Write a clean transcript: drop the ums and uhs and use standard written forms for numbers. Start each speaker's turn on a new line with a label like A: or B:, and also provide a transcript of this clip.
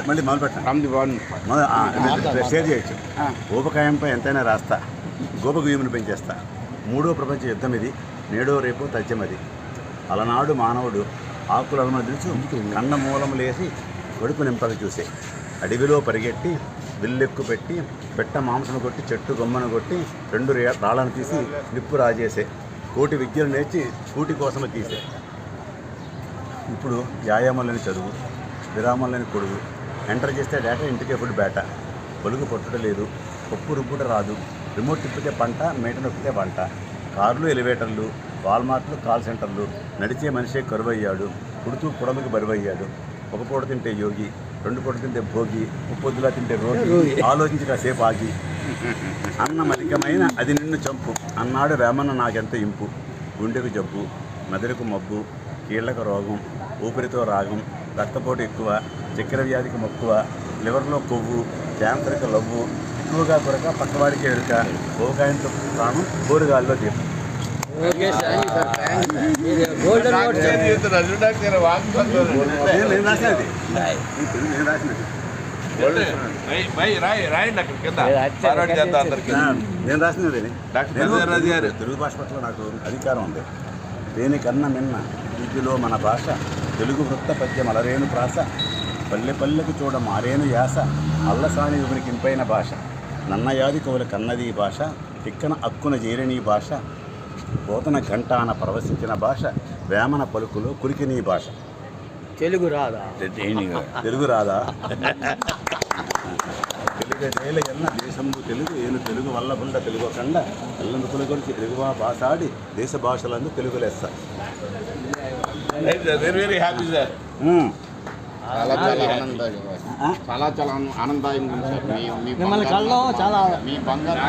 A: మళ్ళీ మొదలు పెట్టండి. షేర్ చేయొచ్చు. ఊపకాయంపై ఎంతైనా రాస్తా, గోపగుయ్యమును పెంచేస్తా. మూడో ప్రపంచ యుద్ధం ఇది, నేడో రేపు తథ్యమది. అలనాడు మానవుడు ఆకులను వదిలిచు కన్న మూలములేసి కొడుకు నింపక చూసే. అడవిలో పరిగెట్టి విల్లెక్కు పెట్టి పెట్ట మాంసను కొట్టి చెట్టు గొమ్మను కొట్టి 2 రాళ్ళను తీసి నిప్పు రాజేసే. కోటి విద్యలు నేర్చి కూటి కోసము తీసే. ఇప్పుడు వ్యాయామం లేని చదువు, విరామం లేని కొడుగు. ఎంటర్ చేస్తే డేటా, ఇంటికే ఫుడ్ బేట. పొలుగు పట్టుట లేదు, పప్పు రుబ్బుట రాదు. రిమోట్ తిప్పితే పంట, మేట నొక్కితే వంట. కార్లు, ఎలివేటర్లు, వాల్మార్ట్లు, కాల్ సెంటర్లు. నడిచే మనిషే కరువయ్యాడు, పుడుతూ పొడమికి బరువయ్యాడు. ఒక పూట తింటే యోగి, 2 పూట తింటే భోగి, ముప్పొద్దులా తింటే రోగి. ఆలోచించి కాసేపు ఆగి. అన్నం అధికమైన అది నిన్ను చంపు అన్నాడు వేమన్న నాకెంత ఇంపు. గుండెకు జబ్బు, మెదడుకు మబ్బు, కీళ్లకు రోగం, ఊపిరితో రాగం, రక్తపోటు ఎక్కువ, చక్కెర వ్యాధికి మక్కువ, లివర్లో కొవ్వు, క్యాన్సర్కి లవ్వు, ఎక్కువగా కొరక పక్కవాడికి ఎరుక, ఓకాయంతో ప్రాణం, గోరుగాల్లో దీపం. నేను రాసినది తెలుగు భాష పట్ల నాకు అధికారం ఉంది. దేనికన్నా మిన్న వీటిలో మన భాష. తెలుగు వృత్త పద్యం అలరేను ప్రాస. పల్లె పల్లెకు చూడ మారేను యాస. అల్లసాని యుగునికి ఇంపైన భాష. నన్నయాది కవుల కన్నది భాష. తిక్కన అక్కున చేరని భాష. పోతన ఘంటాన ప్రవశించిన భాష. వేమన పలుకులో కురికిని భాష.
B: తెలుగు రాదా?
A: తెలుగు రాదా? తెలుగు నేల ఎన్న దేశంబు తెలుగు ఏను తెలుగు వల్ల బుండ తెలుగు కండ ఎల్లందు కొలిగొలిచి తెలుగువా భాషాడి దేశ భాషలందు తెలుగు లెస్స.
C: Very happy sir. చాలా ఆనందదాయకం.
B: మిమ్మల్ని కళ్ళలో చాలా
C: మీ బంగారు